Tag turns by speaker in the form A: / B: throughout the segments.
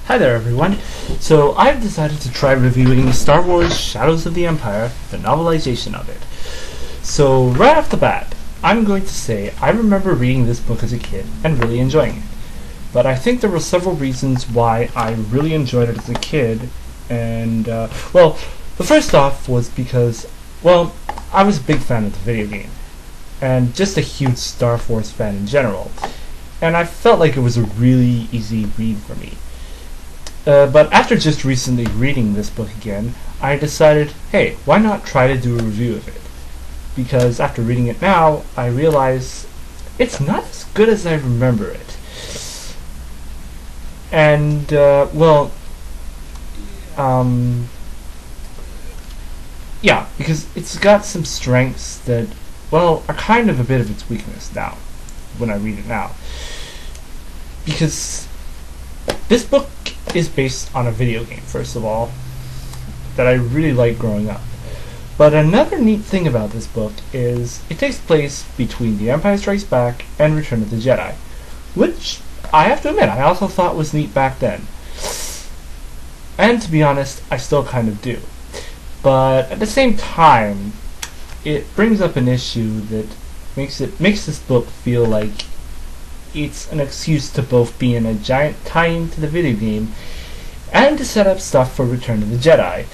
A: Hi there everyone. So I've decided to try reviewing Star Wars Shadows of the Empire, the novelization of it. So right off the bat, I'm going to say I remember reading this book as a kid and really enjoying it. But I think there were several reasons why I really enjoyed it as a kid, and well, the first off was because, well, I was a big fan of the video game, and just a huge Star Wars fan in general, and I felt like it was a really easy read for me. But after just recently reading this book again, I decided, hey, why not try to do a review of it? Because after reading it now, I realize it's not as good as I remember it. And, yeah, because it's got some strengths that, well, are kind of a bit of its weakness now, when I read it now. Because this book is based on a video game, first of all, that I really liked growing up. But another neat thing about this book is it takes place between The Empire Strikes Back and Return of the Jedi, which I have to admit I also thought was neat back then. And to be honest, I still kind of do. But at the same time, it brings up an issue that makes this book feel like it's an excuse to both be in a giant tie-in to the video game and to set up stuff for Return of the Jedi.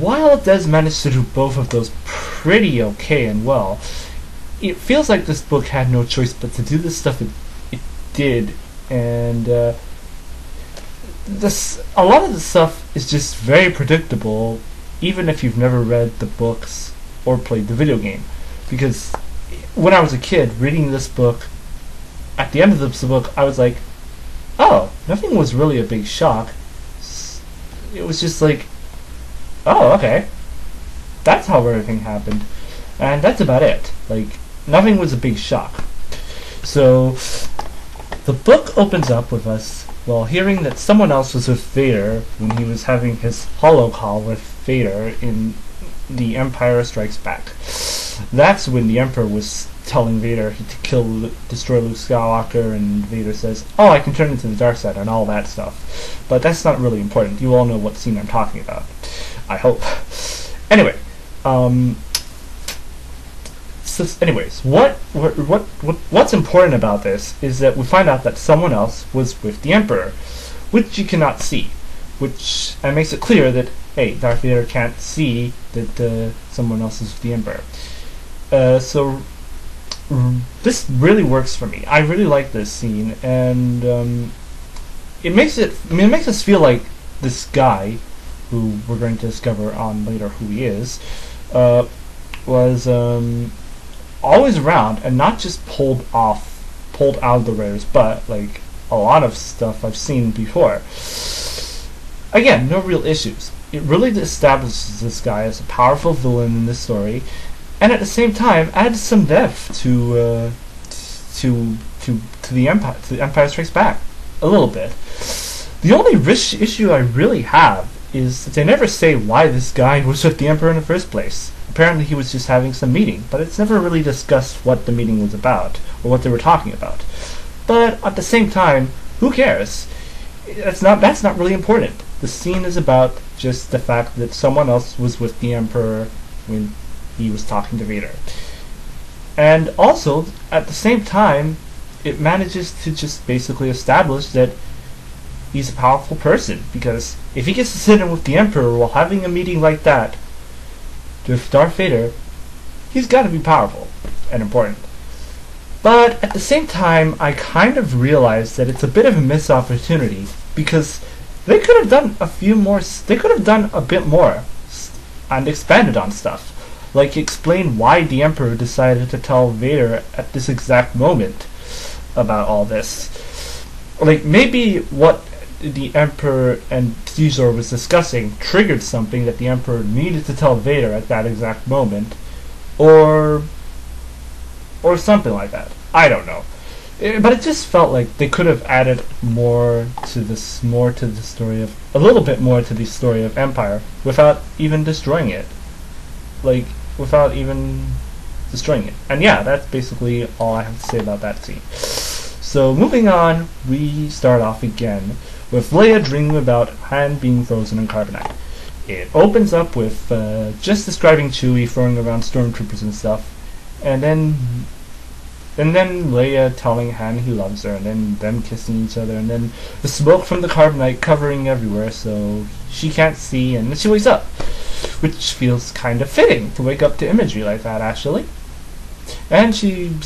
A: While it does manage to do both of those pretty okay and well, it feels like this book had no choice but to do the stuff it did, and a lot of the stuff is just very predictable, even if you've never read the books or played the video game. Because when I was a kid reading this book, at the end of this book, I was like, oh, nothing was really a big shock. It was just like, oh, okay, that's how everything happened, and that's about it. Like, nothing was a big shock. So the book opens up with us, well, hearing that someone else was with Vader when he was having his holo call with Vader in The Empire Strikes Back. That's when the Emperor was telling Vader to destroy Luke Skywalker, and Vader says, oh, I can turn into the dark side and all that stuff. But that's not really important. You all know what scene I'm talking about, I hope. Anyway, what's important about this is that we find out that someone else was with the Emperor, which you cannot see, which makes it clear that, hey, Darth Vader can't see that someone else is with the Emperor. So this really works for me. I really like this scene, and it makes us feel like this guy, who we're going to discover on later who he is, was always around and not just pulled out of the Raiders' butt like a lot of stuff I've seen before. Again, no real issues. It really establishes this guy as a powerful villain in this story, and at the same time adds some depth to the Empire Strikes Back a little bit. The only issue I really have is that they never say why this guy was with the Emperor in the first place. Apparently he was just having some meeting, but it's never really discussed what the meeting was about or what they were talking about. But at the same time, who cares? That's not really important. The scene is about just the fact that someone else was with the Emperor when he was talking to Vader. And also, at the same time, it manages to just basically establish that he's a powerful person, because if he gets to sit in with the Emperor while having a meeting like that with Darth Vader, he's got to be powerful and important. But at the same time, I kind of realized that it's a bit of a missed opportunity, because they could have done they could have done a bit more and expanded on stuff. Like, explain why the Emperor decided to tell Vader at this exact moment about all this. Like, maybe what the Emperor and Caesar was discussing triggered something that the Emperor needed to tell Vader at that exact moment, or something like that. I don't know. But it just felt like they could have added more to the story of, a little bit more to the story of Empire without even destroying it. Like, And yeah, that's basically all I have to say about that scene. So moving on, we start off again with Leia dreaming about Han being frozen in carbonite. It opens up with just describing Chewie throwing around stormtroopers and stuff, and then Leia telling Han he loves her, and then them kissing each other, and then the smoke from the carbonite covering everywhere so she can't see, and then she wakes up, which feels kind of fitting to wake up to imagery like that, actually. And she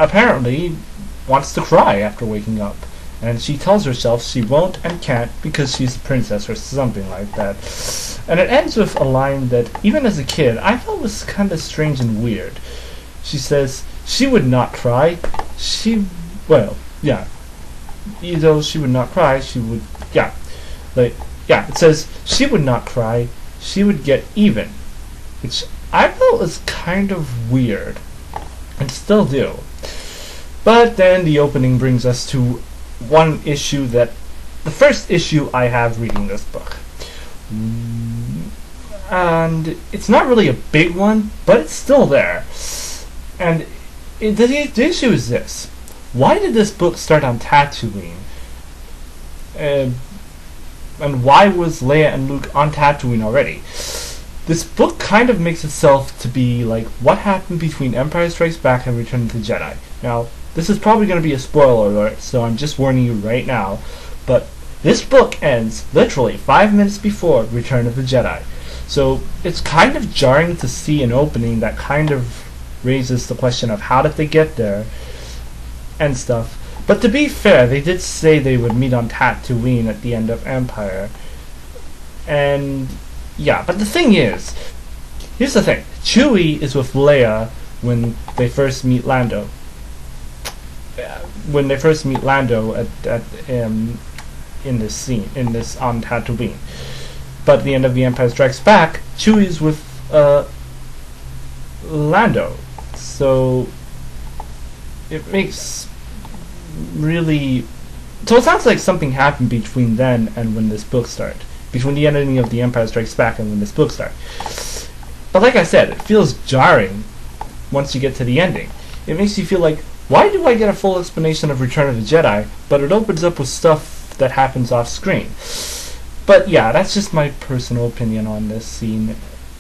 A: apparently wants to cry after waking up, and she tells herself she won't and can't because she's a princess or something like that. And it ends with a line that, even as a kid, I thought was kind of strange and weird. She says she would not cry. Though she would not cry, she would, it says she would not cry, she would get even, which I thought was kind of weird, and still do. But then the opening brings us to one issue the first issue I have reading this book. And it's not really a big one, but it's still there. And the issue is this. Why did this book start on Tatooine? And why was Leia and Luke on Tatooine already? This book kind of makes itself to be like what happened between Empire Strikes Back and Return of the Jedi. Now, this is probably going to be a spoiler alert, so I'm just warning you right now, but this book ends literally 5 minutes before Return of the Jedi. So it's kind of jarring to see an opening that kind of raises the question of how did they get there and stuff. But to be fair, they did say they would meet on Tatooine at the end of Empire. And yeah, but the thing is, here's the thing. Chewie is with Leia when they first meet Lando. In this scene, on Tatooine. But at the end of The Empire Strikes Back, Chewie's with Lando. So it makes really... So it sounds like something happened between then and when this book started. Between the ending of The Empire Strikes Back and when this book started. But like I said, it feels jarring once you get to the ending. It makes you feel like, why do I get a full explanation of Return of the Jedi, but it opens up with stuff that happens off screen? But yeah, that's just my personal opinion on this scene.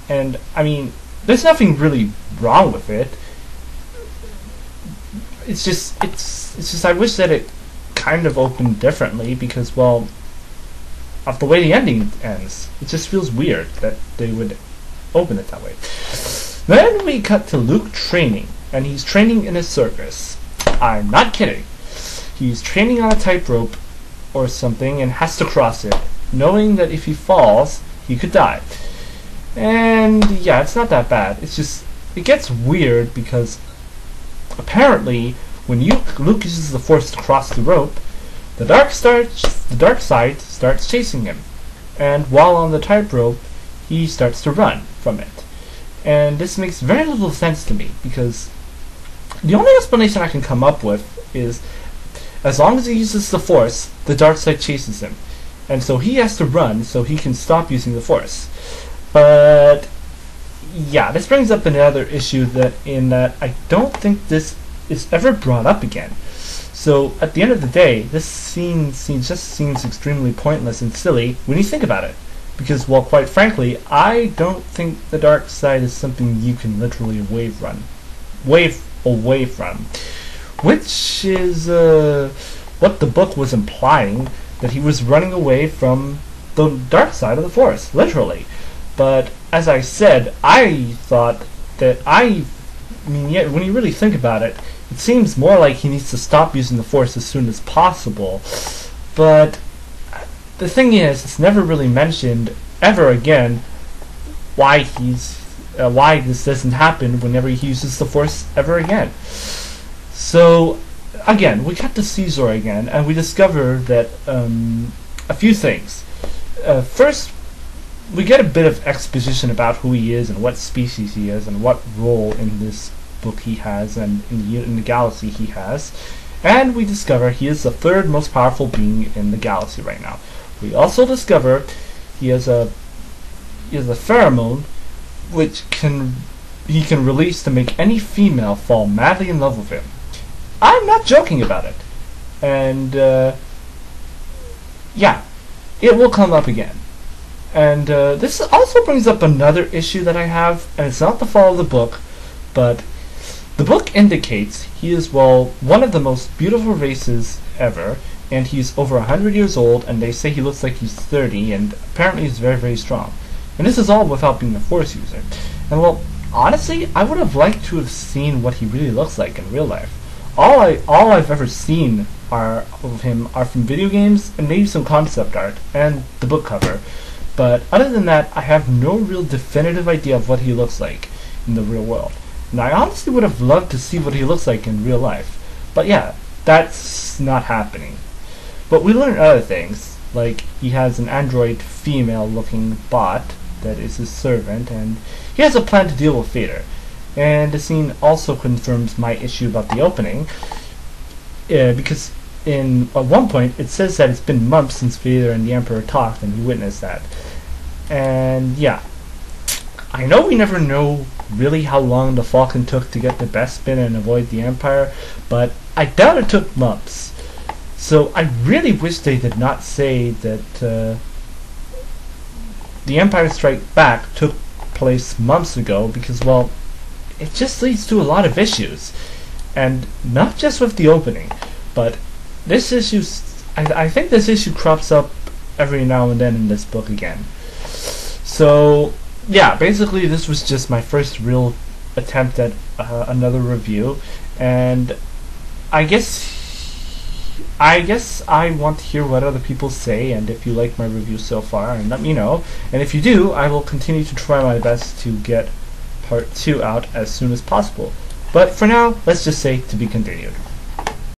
A: And I mean, there's nothing really wrong with it. It's just I wish that it kind of opened differently because, well, of the way the ending ends, it just feels weird that they would open it that way. Then we cut to Luke training, and he's training in a circus. I'm not kidding. He's training on a tightrope or something and has to cross it, knowing that if he falls, he could die. And yeah, it's not that bad. It's just, it gets weird because apparently when Luke uses the Force to cross the rope, the dark side starts chasing him, and while on the tightrope, he starts to run from it. And this makes very little sense to me because the only explanation I can come up with is as long as he uses the Force, the dark side chases him, and so he has to run so he can stop using the Force. But yeah, this brings up another issue that I don't think this is ever brought up again. So at the end of the day, this scene just seems extremely pointless and silly when you think about it. Because, well, quite frankly, I don't think the dark side is something you can literally wave away from. Which is what the book was implying, that he was running away from the dark side of the Force, literally. But as I said, I thought that when you really think about it, it seems more like he needs to stop using the Force as soon as possible. But the thing is, it's never really mentioned ever again why this doesn't happen whenever he uses the Force ever again. So again, we cut to Caesar again, and we discover that a few things. First, we get a bit of exposition about who he is and what species he is and what role in this book he has and in the galaxy he has. And we discover he is the third most powerful being in the galaxy right now. We also discover he has a pheromone which he can release to make any female fall madly in love with him. I'm not joking about it. And yeah, it will come up again. And this also brings up another issue that I have, and it's not the fault of the book, but the book indicates he is, well, one of the most beautiful races ever, and he's over 100 years old, and they say he looks like he's 30, and apparently he's very, very strong. And this is all without being a Force user. And well, honestly, I would have liked to have seen what he really looks like in real life. All I've ever seen of him are from video games and maybe some concept art and the book cover. But other than that, I have no real definitive idea of what he looks like in the real world. And I honestly would have loved to see what he looks like in real life. But yeah, that's not happening. But we learn other things, like he has an android female-looking bot that is his servant, and he has a plan to deal with Vader. And the scene also confirms my issue about the opening, because at one point it says that it's been months since Vader and the Emperor talked, and he witnessed that. And yeah, I know we never know really how long the Falcon took to get the Bespin and avoid the Empire, but I doubt it took months. So I really wish they did not say that the Empire Strike Back took place months ago, because, well, it just leads to a lot of issues. And not just with the opening, but this issue, I think this issue crops up every now and then in this book again. So yeah, basically this was just my first real attempt at another review, and I guess I want to hear what other people say, and if you like my review so far, and let me know. And if you do, I will continue to try my best to get part 2 out as soon as possible. But for now, let's just say to be continued.